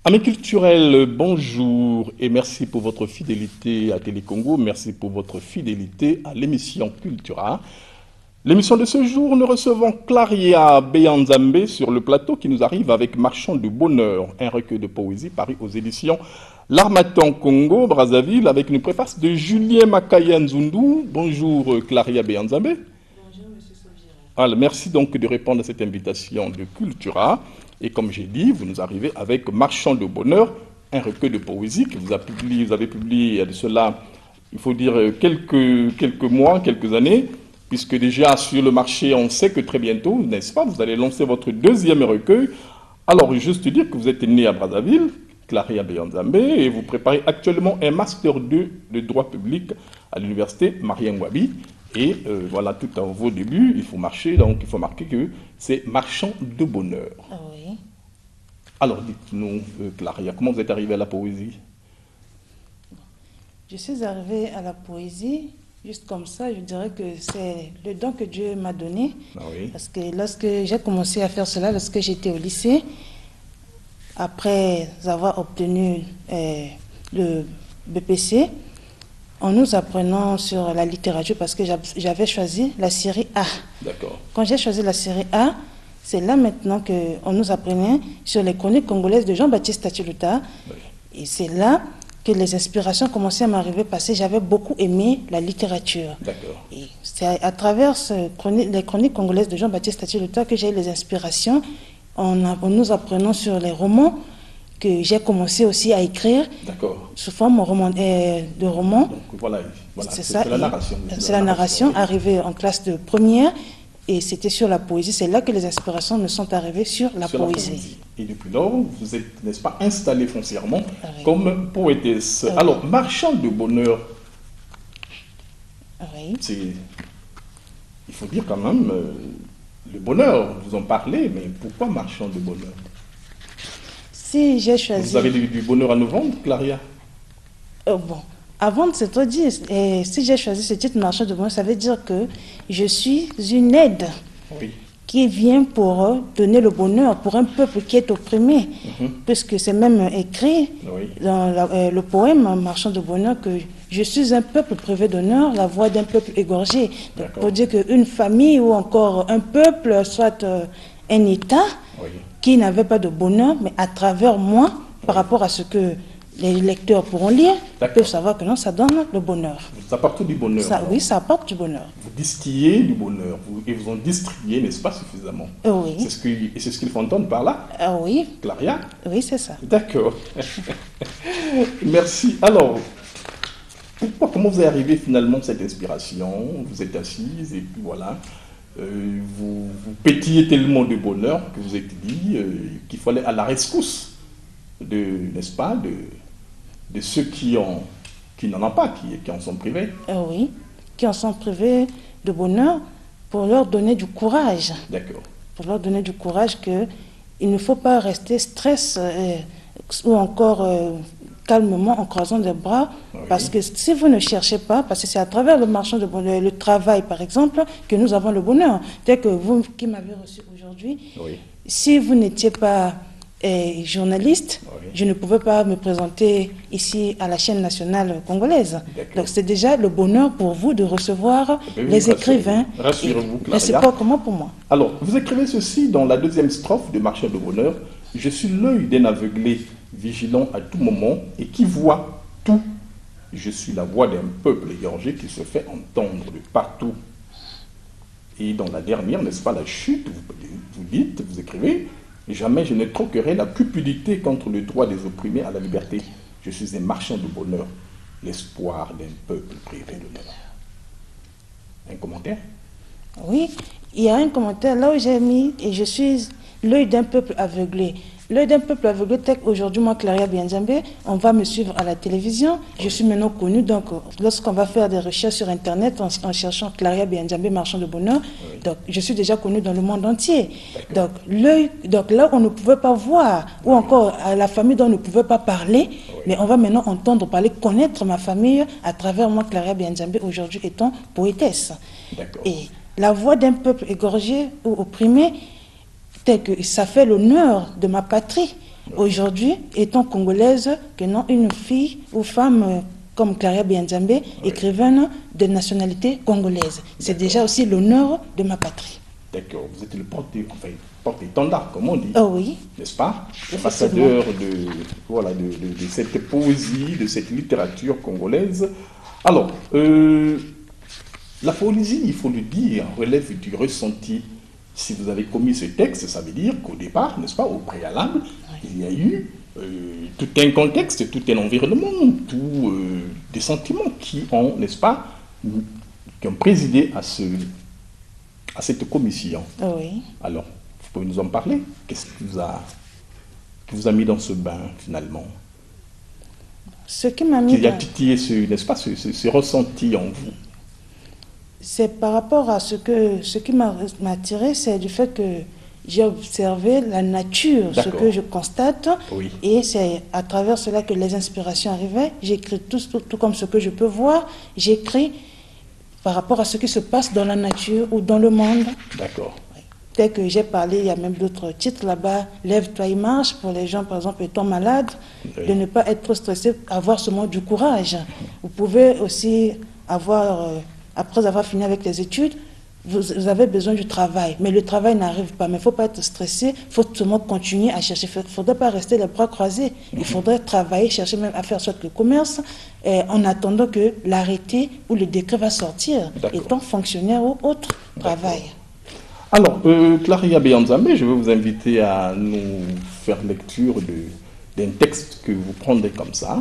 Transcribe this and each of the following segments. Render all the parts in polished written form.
Amis culturels, bonjour et merci pour votre fidélité à Télécongo, merci pour votre fidélité à l'émission Cultura. L'émission de ce jour, nous recevons Claria Beyanzambe sur le plateau qui nous arrive avec Marchand de Bonheur, un recueil de poésie paru aux éditions L'Harmattan Congo, Brazzaville, avec une préface de Julien Makaya Nzundu. Bonjour Claria Beyanzambe. Bonjour Monsieur Saugira. Alors, merci donc de répondre à cette invitation de Cultura. Et comme j'ai dit, vous nous arrivez avec Marchand de Bonheur, un recueil de poésie que vous avez publié il y a de cela, il faut dire, quelques mois, quelques années, puisque déjà sur le marché, on sait que très bientôt, n'est-ce pas, vous allez lancer votre deuxième recueil. Alors, juste dire que vous êtes né à Brazzaville, Claria Beyanzambe, et vous préparez actuellement un Master 2 de droit public à l'université Marien-Ngouabi. Et voilà, tout à vos débuts, il faut marcher, donc il faut marquer que c'est Marchand de Bonheur. Ah oui. Alors dites-nous, Claria, comment vous êtes arrivée à la poésie? Je suis arrivée à la poésie, juste comme ça, je dirais que c'est le don que Dieu m'a donné. Ah oui. Parce que lorsque j'ai commencé à faire cela, lorsque j'étais au lycée, après avoir obtenu le BPC, en nous apprenant sur la littérature, parce que j'avais choisi la série A. D'accord. Quand j'ai choisi la série A, c'est là maintenant qu'on nous apprenait sur les chroniques congolaises de Jean-Baptiste Tati-Luta. Oui. Et c'est là que les inspirations commençaient à m'arriver parce que j'avais beaucoup aimé la littérature. D'accord. Et c'est à travers les chroniques congolaises de Jean-Baptiste Tati-Luta que j'ai eu les inspirations en nous apprenant sur les romans, que j'ai commencé aussi à écrire sous forme de romans. Donc voilà c'est ça. C'est la narration. C'est la narration, arrivée en classe de première, et c'était sur la poésie. C'est là que les inspirations me sont arrivées sur la poésie. Et depuis lors, vous êtes, n'est-ce pas, installée foncièrement comme poétesse. Alors, Marchand de Bonheur, oui. Il faut dire quand même, le bonheur, vous en parlez, mais pourquoi Marchand de Bonheur? Si j'ai choisi... Vous avez du bonheur à nous vendre, Claria? Bon, avant de se dire, si j'ai choisi ce titre Marchand de Bonheur, ça veut dire que je suis une aide qui vient pour donner le bonheur pour un peuple qui est opprimé. Puisque c'est même écrit dans le poème Marchand de Bonheur que je suis un peuple privé d'honneur, la voix d'un peuple égorgé. Donc, pour dire qu'une famille ou encore un peuple, soit un État, qui n'avait pas de bonheur, mais à travers moi, par rapport à ce que les lecteurs pourront lire, ils peuvent savoir que non, ça donne le bonheur. Ça apporte du bonheur. Oui, ça apporte du bonheur. Vous distillez du bonheur, et vous en distribuez, n'est-ce pas, suffisamment? Oui. C'est ce qu'il faut entendre par là? Oui. Claria? Oui, c'est ça. D'accord. Merci. Alors, comment vous êtes arrivé finalement à cette inspiration? Vous êtes assise et puis voilà. Vous pétillez tellement de bonheur que vous êtes dit qu'il fallait à la rescousse n'est-ce pas, de ceux qui n'en ont pas, qui en sont privés. Oui, qui en sont privés de bonheur, pour leur donner du courage. D'accord. Pour leur donner du courage qu'il ne faut pas rester stress ou encore calmement en croisant les bras, parce que si vous ne cherchez pas, parce que c'est à travers le marchand de bonheur, le travail par exemple, que nous avons le bonheur. Tel que vous qui m'avez reçu aujourd'hui, si vous n'étiez pas journaliste, je ne pouvais pas me présenter ici à la chaîne nationale congolaise. Donc c'est déjà le bonheur pour vous de recevoir les écrivains. Rassurez-vous, Claria. Mais c'est pas comment pour moi. Alors, vous écrivez ceci dans la deuxième strophe de Marchand de Bonheur. Je suis l'œil d'un aveuglé, vigilant à tout moment et qui voit tout. Je suis la voix d'un peuple égorgé qui se fait entendre de partout. Et dans la dernière, n'est-ce pas, la chute, vous écrivez, jamais je ne troquerai la cupidité contre le droit des opprimés à la liberté. Je suis un marchand de bonheur, l'espoir d'un peuple privé d'honneur. Un commentaire? Oui, il y a un commentaire là où j'ai mis, et je suis l'œil d'un peuple aveuglé. L'œil d'un peuple aveuglé, tel qu'aujourd'hui, moi, Claria Beyanzambe, on va me suivre à la télévision. Je suis maintenant connue, donc lorsqu'on va faire des recherches sur Internet en cherchant Claria Beyanzambe, marchand de bonheur, donc je suis déjà connue dans le monde entier. Donc là, on ne pouvait pas voir, ou encore à la famille dont on ne pouvait pas parler, mais on va maintenant entendre parler, connaître ma famille à travers moi, Claria Beyanzambe, aujourd'hui étant poétesse. Et la voix d'un peuple égorgé ou opprimé, tel que ça fait l'honneur de ma patrie, Aujourd'hui, étant congolaise, que non une fille ou femme comme Clara Bianzambé, écrivaine de nationalité congolaise. C'est déjà aussi l'honneur de ma patrie. D'accord, vous êtes le porte-étendard, comme on dit. Oh oui. N'est-ce pas? Ambassadeur voilà, de cette poésie, de cette littérature congolaise. Alors, la poésie, il faut le dire, relève du ressenti. Si vous avez commis ce texte, ça veut dire qu'au départ, n'est-ce pas, au préalable, il y a eu tout un contexte, tout un environnement, des sentiments qui ont, n'est-ce pas, qui ont présidé à cette commission. Oui. Alors, vous pouvez nous en parler? Qu'est-ce qui vous a mis dans ce bain, finalement? Ce qui m'a mis qui a titillé n'est-ce pas, ce ressenti en vous? C'est par rapport à ce qui m'a attiré, c'est du fait que j'ai observé la nature, ce que je constate, et c'est à travers cela que les inspirations arrivaient. J'écris tout comme ce que je peux voir, j'écris par rapport à ce qui se passe dans la nature ou dans le monde. D'accord. Tel que j'ai parlé, il y a même d'autres titres là-bas, Lève-toi et marche, pour les gens, par exemple, étant malades, de ne pas être trop stressés, avoir seulement du courage. Vous pouvez aussi avoir, après avoir fini avec les études, vous avez besoin du travail, mais le travail n'arrive pas. Mais il ne faut pas être stressé, il faut seulement continuer à chercher. Il ne faudrait pas rester les bras croisés. Il faudrait travailler, chercher même à faire soit le commerce, en attendant que l'arrêté ou le décret va sortir, étant fonctionnaire ou autre travail. Alors, Clara Bianzambé, je vais vous inviter à nous faire lecture d'un texte que vous prendrez comme ça,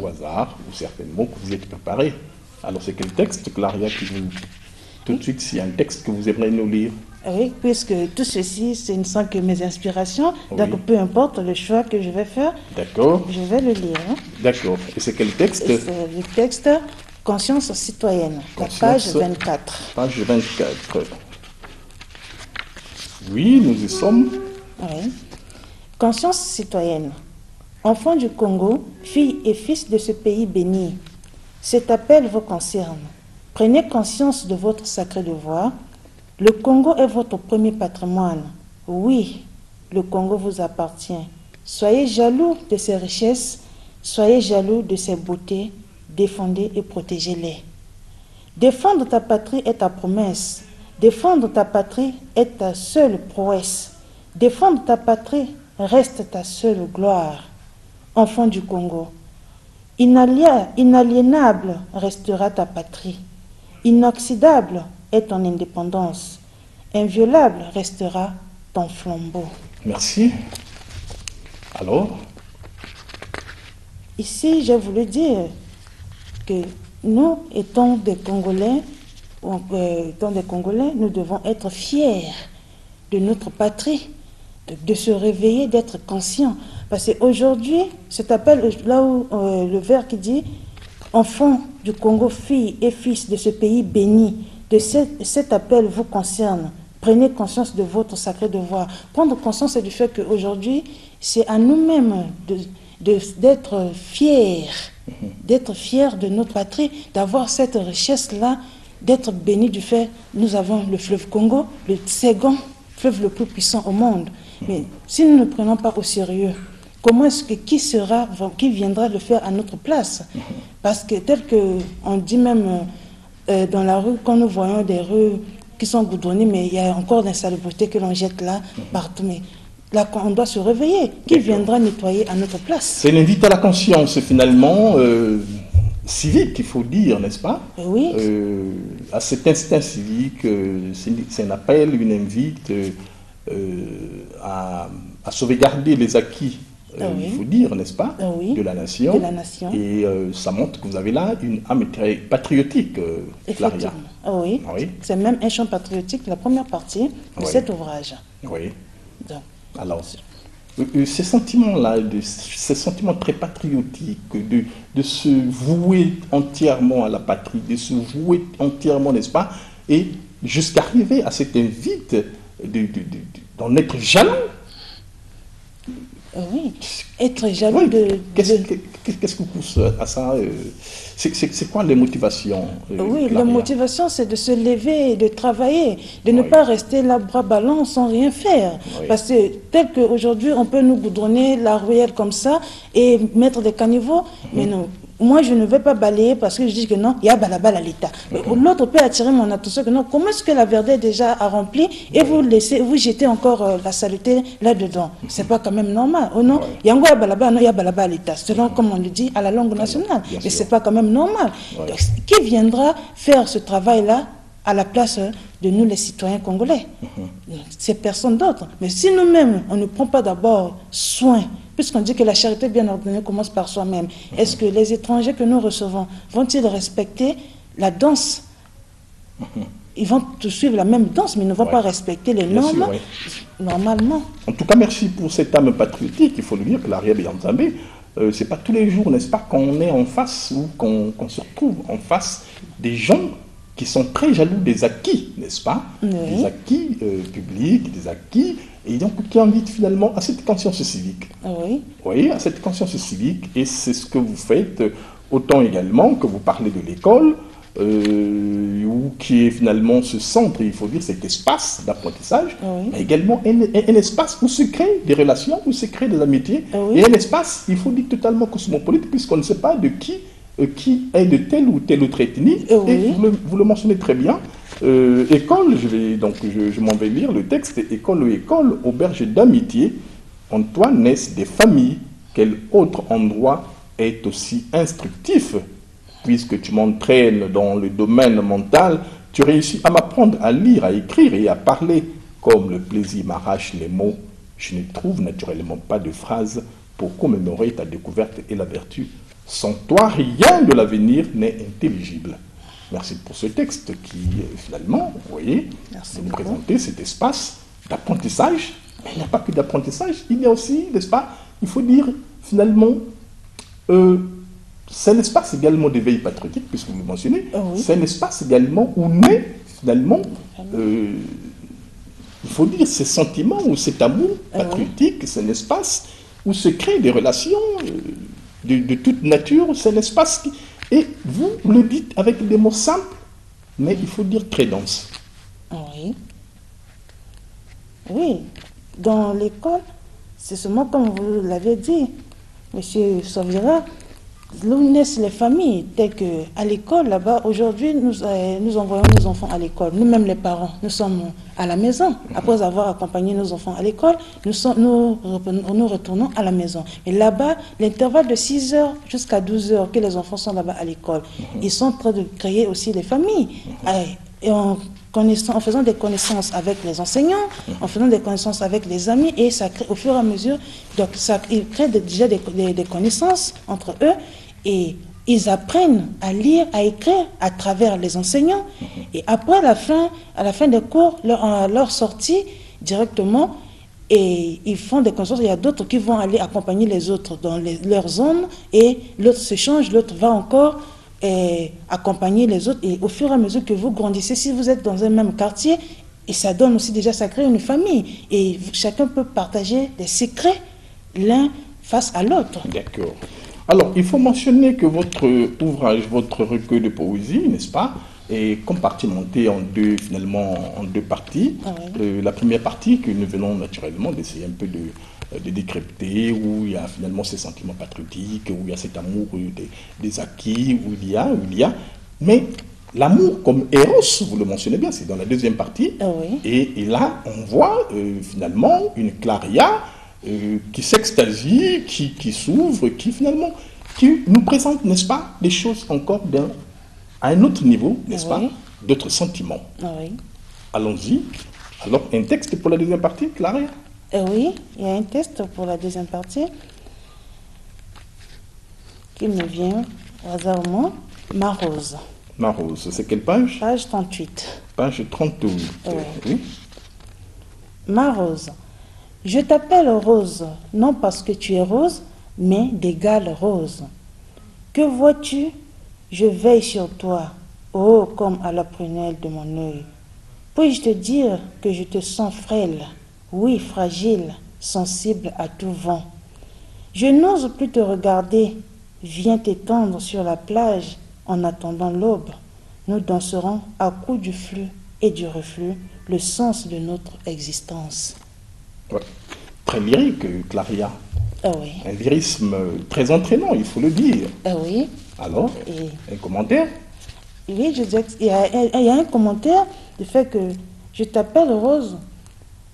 au hasard, ou certainement que vous êtes préparé. Alors, c'est quel texte, Clara, qui vous... Tout de suite, s'il y a un texte que vous aimeriez nous lire? Oui, puisque tout ceci, ce ne sont que mes inspirations, donc peu importe le choix que je vais faire, je vais le lire. D'accord. Et c'est quel texte? C'est le texte Conscience citoyenne, la page 24. Page 24. Oui, nous y sommes. Oui. Conscience citoyenne. Enfants du Congo, filles et fils de ce pays béni, cet appel vous concerne. Prenez conscience de votre sacré devoir. Le Congo est votre premier patrimoine. Oui, le Congo vous appartient. Soyez jaloux de ses richesses, soyez jaloux de ses beautés, défendez et protégez-les. Défendre ta patrie est ta promesse. Défendre ta patrie est ta seule prouesse. Défendre ta patrie reste ta seule gloire. Enfant du Congo, inaliénable restera ta patrie. Inoxydable est ton indépendance. Inviolable restera ton flambeau. Merci. Alors? Ici, j'ai voulu dire que nous, étant des Congolais, nous devons être fiers de notre patrie, de se réveiller, d'être conscients. Parce qu'aujourd'hui, cet appel, là où le vers qui dit « Enfants du Congo, filles et fils de ce pays béni », cet appel vous concerne. Prenez conscience de votre sacré devoir. Prendre conscience du fait qu'aujourd'hui, c'est à nous-mêmes d'être fiers de notre patrie, d'avoir cette richesse-là, d'être bénis du fait que nous avons le fleuve Congo, le second fleuve le plus puissant au monde. Mais si nous ne prenons pas au sérieux, comment est-ce que qui viendra le faire à notre place? Parce que tel qu'on dit même dans la rue, quand nous voyons des rues qui sont goudronnées, mais il y a encore l'insalubrité que l'on jette là, partout. Mais là, on doit se réveiller. Qui viendra nettoyer à notre place? C'est une invite à la conscience, finalement, civique, il faut dire, n'est-ce pas? Oui. À cet instinct civique, c'est un appel, une invite à sauvegarder les acquis, il faut dire, n'est-ce pas, de la nation. Et ça montre que vous avez là une âme très patriotique, Claria. Oui. C'est même un chant patriotique, la première partie de cet ouvrage. Oui. Donc. Alors, ces sentiments-là, ces sentiments très patriotiques, de se vouer entièrement à la patrie, de se vouer entièrement, n'est-ce pas, et jusqu'à arriver à cette invite d'en être jaloux. Oui, être jaloux de... Qu'est-ce qui pousse à ça? C'est quoi les motivations? Oui, la Claria? motivation, c'est de se lever et de travailler, de ne pas rester là, bras ballants, sans rien faire. Oui. Parce que tel qu'aujourd'hui, on peut nous goudronner la ruelle comme ça et mettre des caniveaux, mais non. Moi, je ne vais pas balayer parce que je dis que non, il y a balabal à l'État. L'autre peut attirer mon attention que non, comment est-ce que la verdure est déjà remplie et vous laissez, vous jetez encore la saleté là-dedans. C'est pas quand même normal. Oh non, il y a encore balabal, non, il y a balabal à l'État. Selon, comme on le dit, à la langue nationale. Mais c'est pas quand même normal. Donc, qui viendra faire ce travail-là à la place de nous, les citoyens congolais? C'est personne d'autre. Mais si nous-mêmes, on ne prend pas d'abord soin, puisqu'on dit que la charité bien ordonnée commence par soi-même, est-ce que les étrangers que nous recevons vont-ils respecter la danse? Ils vont suivre la même danse, mais ils ne vont pas respecter les normes normalement. En tout cas, merci pour cette âme patriotique. Il faut le dire que l'arrière Bianzambé, c'est pas tous les jours, n'est-ce pas, qu'on est en face ou qu'on se retrouve en face des gens qui sont très jaloux des acquis, n'est-ce pas? Des acquis publics, des acquis, et donc qui invitent finalement à cette conscience civique. Oui, à cette conscience civique, et c'est ce que vous faites, autant également que vous parlez de l'école, ou qui est finalement ce centre, il faut dire cet espace d'apprentissage, mais également un espace où se créent des relations, où se créent des amitiés, et un espace, il faut dire, totalement cosmopolite, puisqu'on ne sait pas de qui est de telle ou telle autre ethnie, et vous le mentionnez très bien. École, je m'en vais lire le texte, école, auberge d'amitié, en toi naissent des familles, quel autre endroit est aussi instructif? Puisque tu m'entraînes dans le domaine mental, tu réussis à m'apprendre à lire, à écrire et à parler. Comme le plaisir m'arrache les mots, je ne trouve naturellement pas de phrase pour commémorer ta découverte et la vertu. Sans toi, rien de l'avenir n'est intelligible. Merci pour ce texte qui, finalement, vous voyez, nous présenter cet espace d'apprentissage. Mais il n'y a pas que d'apprentissage, il y a aussi, n'est-ce pas, il faut dire, finalement, c'est un espace également d'éveil patriotique, puisque vous le mentionnez. C'est un espace également où naît, finalement, il faut dire, ces sentiments ou cet amour patriotique. C'est un espace où se créent des relations de toute nature. C'est un espace qui... Et vous le dites avec des mots simples, mais il faut dire très denses. Oui. Dans l'école, c'est seulement comme vous l'avez dit, Monsieur Sauvira, où naissent les familles, tel qu'à l'école, là-bas, aujourd'hui, nous envoyons nos enfants à l'école. Nous-mêmes, les parents, nous sommes à la maison. Après avoir accompagné nos enfants à l'école, nous retournons à la maison. Et là-bas, l'intervalle de 6 heures jusqu'à 12 heures que les enfants sont là-bas à l'école, ils sont en train de créer aussi des familles. Et en faisant des connaissances avec les enseignants, en faisant des connaissances avec les amis, et ça crée au fur et à mesure, donc ça crée déjà des connaissances entre eux, et ils apprennent à lire, à écrire à travers les enseignants. Et après, à la fin des cours, leur sortie directement, et ils font des connaissances. Il y a d'autres qui vont aller accompagner les autres dans leur zone, et l'autre se change, l'autre va encore accompagner les autres. Et au fur et à mesure que vous grandissez, si vous êtes dans un même quartier, et ça donne aussi déjà, ça crée une famille. Et chacun peut partager des secrets l'un face à l'autre. D'accord. Alors, il faut mentionner que votre ouvrage, votre recueil de poésie, n'est-ce pas, est compartimenté en deux parties. La première partie que nous venons naturellement d'essayer un peu de décrypter, où il y a finalement ces sentiments patriotiques, où il y a cet amour des acquis, où il y a. Mais l'amour comme Eros, vous le mentionnez bien, c'est dans la deuxième partie. Et là, on voit finalement une Claria qui s'extasie, qui s'ouvre, qui nous présente, n'est-ce pas, des choses encore à un autre niveau, n'est-ce pas, d'autres sentiments. Allons-y. Alors, un texte pour la deuxième partie, Claria? Oui, il y a un texte pour la deuxième partie qui me vient au hasard au mot. Ma rose. Ma rose, c'est quelle page? Page 38. Page 38. Oui. Ma rose. Je t'appelle Rose, non parce que tu es rose, mais d'égale rose. Que vois-tu? Je veille sur toi, oh, comme à la prunelle de mon œil. Puis-je te dire que je te sens frêle, oui, fragile, sensible à tout vent. Je n'ose plus te regarder, viens t'étendre sur la plage en attendant l'aube. Nous danserons à coups du flux et du reflux le sens de notre existence. Ouais. Très lyrique, Claria. Ah oui. Un lyrisme très entraînant, il faut le dire. Ah oui. Alors, un commentaire? Oui, je dis qu'il y a un commentaire du fait que je t'appelle Rose.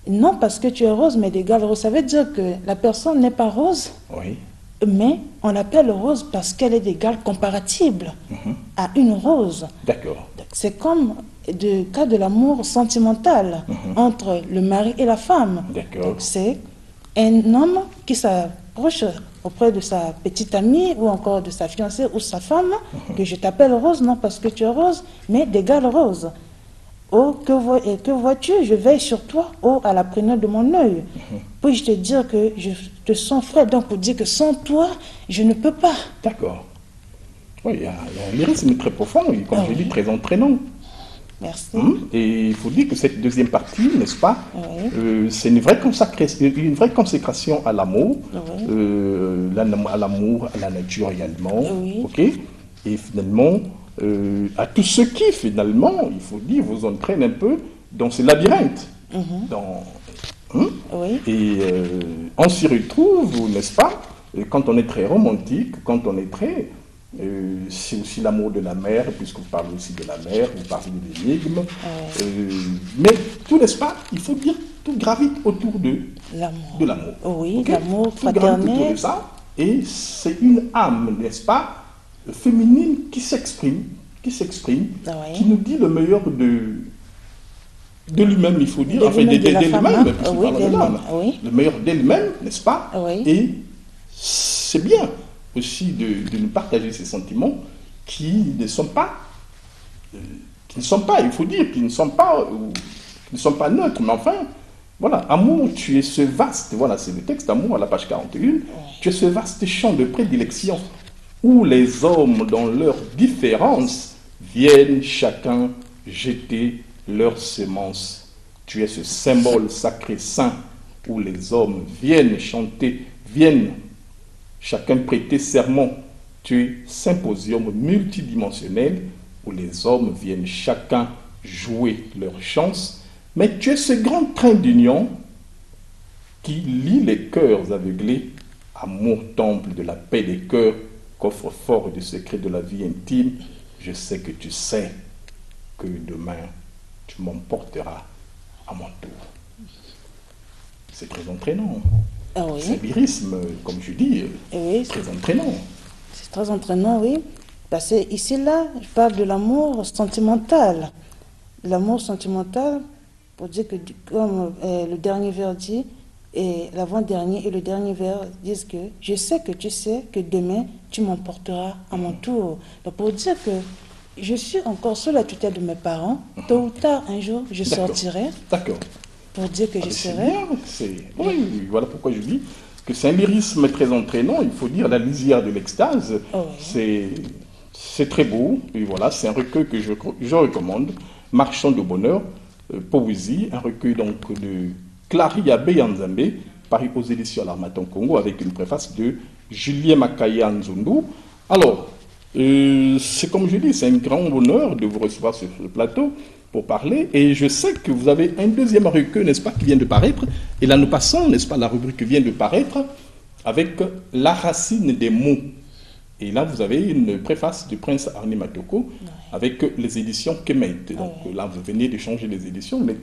Non parce que tu es rose, mais d'égal rose. Ça veut dire que la personne n'est pas rose, oui, mais on l'appelle rose parce qu'elle est d'égal comparatible à une rose. D'accord. C'est comme le cas de l'amour sentimental entre le mari et la femme. D'accord. Donc c'est un homme qui s'approche auprès de sa petite amie ou encore de sa fiancée ou sa femme, que je t'appelle Rose, non parce que tu es rose, mais d'égal rose. Oh, que vois-tu? Je veille sur toi, oh, à la prunelle de mon œil. Puis-je te dire que je te sens frais, donc pour dire que sans toi, je ne peux pas. D'accord. Oui, il y a un lyrisme très profond et, comme j'ai dit, très entraînant. Merci. Et il faut dire que cette deuxième partie, n'est-ce pas, c'est une vraie consécration à l'amour, à l'amour, à la nature également, ok, et finalement à tout ce qui, finalement, il faut dire, vous entraîne un peu dans ce labyrinthe. Et on s'y retrouve, n'est-ce pas, quand on est très romantique, quand on est très... c'est aussi l'amour de la mer, puisque vous parlez aussi de la mer, vous parlez de l'énigme. Mais tout, n'est-ce pas, il faut dire, tout gravite autour de l'amour. Oui, okay? L'amour fraternel. Tout gravite autour de ça, et c'est une âme, n'est-ce pas, féminine qui s'exprime, qui nous dit le meilleur de lui-même, il faut dire, enfin d'elle-même, le meilleur d'elle-même, n'est-ce pas, et c'est bien aussi de nous partager ces sentiments qui ne sont pas, il faut dire, qui ne sont pas neutres, mais enfin, voilà, amour, tu es ce vaste, voilà, c'est le texte Amour à la page 41, tu es ce vaste champ de prédilection où les hommes, dans leurs différences, viennent chacun jeter leurs semences. Tu es ce symbole sacré saint où les hommes viennent chanter, viennent chacun prêter serment. Tu es symposium multidimensionnel où les hommes viennent chacun jouer leur chance. Mais tu es ce grand train d'union qui lie les cœurs aveuglés, amour temple de la paix des cœurs, coffre fort du secret de la vie intime. Je sais que tu sais que demain tu m'emporteras à mon tour. C'est très entraînant. C'est lyrisme, comme je dis, très entraînant. C'est très entraînant, oui. Parce que ici, là, je parle de l'amour sentimental. L'amour sentimental, pour dire que, comme le dernier vers dit, et l'avant-dernier et le dernier vers disent que je sais que tu sais que demain, tu m'emporteras à mon tour. Donc, pour dire que je suis encore sous la tutelle de mes parents, tôt ou tard, un jour, je sortirai. D'accord. Pour dire que je serai. Oui, voilà pourquoi je dis que c'est un lyrisme très entraînant. Il faut dire la lisière de l'extase. C'est très beau. Et voilà, c'est un recueil que je recommande. Marchand de bonheur, poésie, un recueil donc de Claria Beyanzambe, paru aux éditions l'Harmattan Congo, avec une préface de Julien Makaya Nzundu. Alors, c'est comme je dis, c'est un grand honneur de vous recevoir sur le plateau pour parler, et je sais que vous avez un deuxième recueil, n'est-ce pas, qui vient de paraître, et là nous passons, n'est-ce pas, la rubrique qui vient de paraître, avec La racine des mots. Et là vous avez une préface du prince Arne Matoko, avec les éditions Kemet. Donc là vous venez de changer les éditions, mais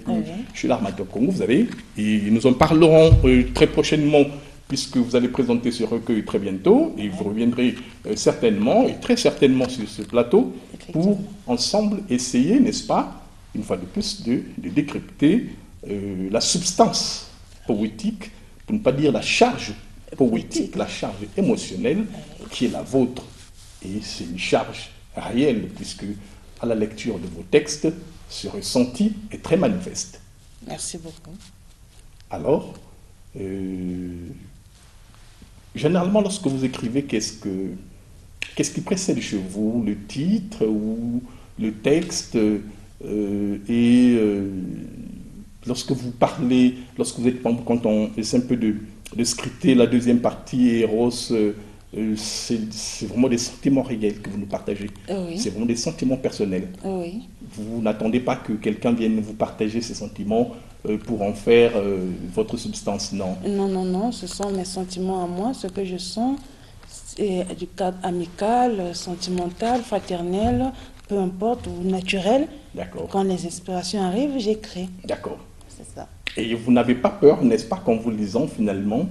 chez l'Harmattan Congo, vous avez, et nous en parlerons très prochainement, puisque vous allez présenter ce recueil très bientôt, et vous reviendrez certainement, et très certainement sur ce plateau, pour ensemble essayer, n'est-ce pas, une fois de plus, de décrypter la substance poétique, pour ne pas dire la charge poétique, la charge émotionnelle qui est la vôtre. Et c'est une charge réelle, puisque à la lecture de vos textes, ce ressenti est très manifeste. Merci beaucoup. Alors, généralement, lorsque vous écrivez, qu'est-ce qui précède chez vous? Le titre ou le texte? Et vous lorsque vous parlez, lorsque vous êtes, quand on essaie un peu de scripter la deuxième partie, Eros, c'est vraiment des sentiments réels que vous nous partagez. Oui. C'est vraiment des sentiments personnels. Oui. Vous n'attendez pas que quelqu'un vienne vous partager ces sentiments pour en faire votre substance, non. Non, non, non, ce sont mes sentiments à moi, ce que je sens, c'est du cadre amical, sentimental, fraternel, peu importe, ou naturel. D'accord. Quand les inspirations arrivent, j'écris. D'accord. C'est ça. Et vous n'avez pas peur, n'est-ce pas, qu'en vous lisant finalement,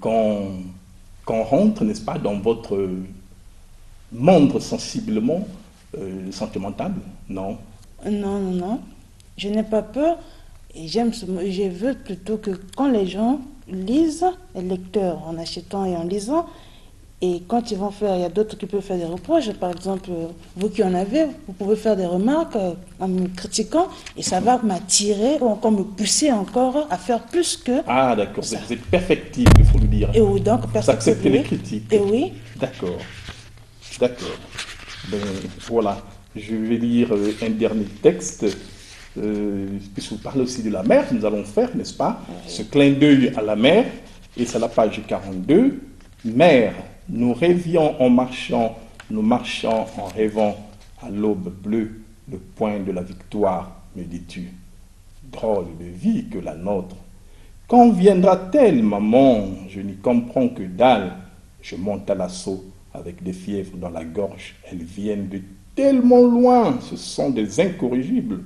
quand on rentre, n'est-ce pas, dans votre monde sensiblement sentimental, non? Non, non, non. Je n'ai pas peur. Et je veux plutôt que quand les gens lisent, les lecteurs, en achetant et en lisant, et quand ils vont faire, il y a d'autres qui peuvent faire des reproches. Par exemple, vous qui en avez, vous pouvez faire des remarques en me critiquant, et ça va m'attirer ou encore me pousser encore à faire plus que. Ah, d'accord. Vous êtes perfectible, il faut le dire. Et oui, donc, vous acceptez les critiques. Et oui. D'accord. D'accord. Ben, voilà. Je vais lire un dernier texte. Puisque vous parlez aussi de la mer, nous allons faire, n'est-ce pas, ce clin d'œil à la mer, et c'est la page 42. Mer, nous rêvions en marchant, nous marchons en rêvant à l'aube bleue, le point de la victoire, me dis-tu. Drôle de vie que la nôtre. Quand viendra-t-elle, maman? Je n'y comprends que dalle. Je monte à l'assaut avec des fièvres dans la gorge. Elles viennent de tellement loin, ce sont des incorrigibles.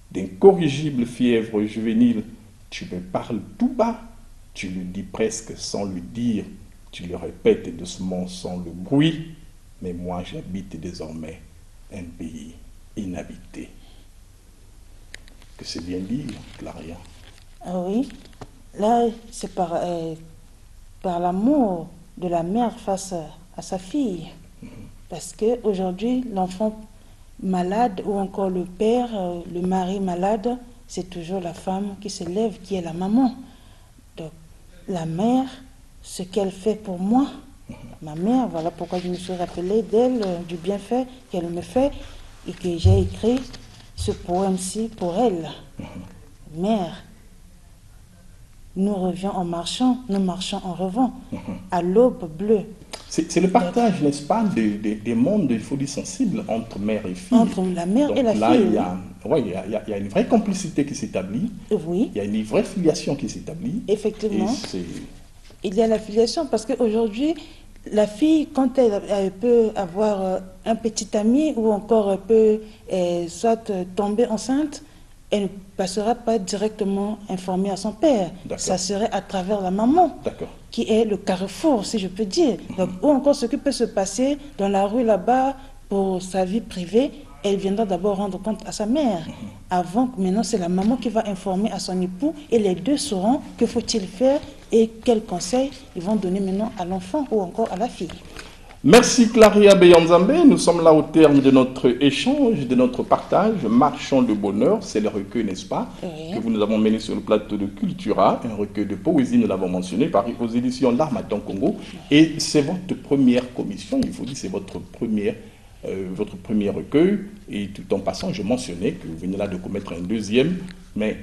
D'incorrigibles fièvres juvéniles. Tu me parles tout bas, tu le dis presque sans le dire, tu le répètes doucement sans le bruit, mais moi j'habite désormais un pays inhabité. Que c'est bien dit, Claria. Ah oui, là c'est par l'amour de la mère face à sa fille. Parce qu'aujourd'hui, l'enfant malade ou encore le père, le mari malade, c'est toujours la femme qui se lève, qui est la maman. Donc, la mère, ce qu'elle fait pour moi, ma mère, voilà pourquoi je me suis rappelée d'elle, du bienfait qu'elle me fait, et que j'ai écrit ce poème-ci pour elle. Mère, nous revions en marchant, nous marchons en rêvant, à l'aube bleue. C'est le partage, n'est-ce pas, des mondes, il faut dire, sensibles entre mère et fille. Entre la mère donc et la là, fille. Il y a une vraie complicité qui s'établit. Oui. Il y a une vraie filiation qui s'établit. Effectivement. Il y a la filiation parce qu'aujourd'hui, la fille, quand elle peut avoir un petit ami ou encore elle peut soit tomber enceinte, elle ne passera pas directement informée à son père. Ça serait à travers la maman, qui est le carrefour, si je peux dire. Donc, ou encore ce qui peut se passer dans la rue là-bas pour sa vie privée, elle viendra d'abord rendre compte à sa mère. Avant, maintenant, c'est la maman qui va informer à son époux et les deux sauront que faut-il faire et quels conseils ils vont donner maintenant à l'enfant ou encore à la fille. Merci Claria Beyanzambé, nous sommes là au terme de notre échange, de notre partage, Marchons de bonheur, c'est le recueil, n'est-ce pas, que vous nous avons mené sur le plateau de Cultura, un recueil de poésie, nous l'avons mentionné, paru aux éditions L'Harmattan Congo, et c'est votre première commission, il faut dire, c'est votre premier recueil, et tout en passant, je mentionnais que vous venez là de commettre un deuxième, mais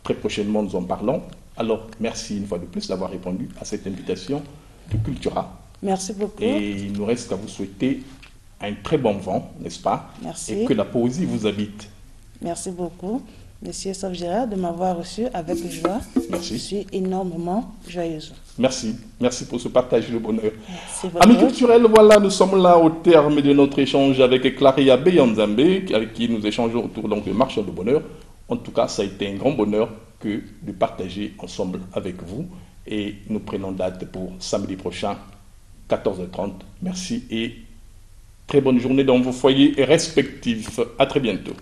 très prochainement nous en parlons. Alors, merci une fois de plus d'avoir répondu à cette invitation de Cultura. Merci beaucoup. Et il nous reste qu'à vous souhaiter un très bon vent, n'est-ce pas? Merci. Et que la poésie vous habite. Merci beaucoup, Monsieur Sauf-Gérard, de m'avoir reçu avec joie. Merci. Je suis énormément joyeuse. Merci. Merci pour ce partage de bonheur. Merci. Amis culturels, voilà, nous sommes là au terme de notre échange avec Claria Beyanzambé, avec qui nous échangeons autour donc de Marchand de bonheur. En tout cas, ça a été un grand bonheur que de partager ensemble avec vous. Et nous prenons date pour samedi prochain, 14h30. Merci et très bonne journée dans vos foyers respectifs. À très bientôt.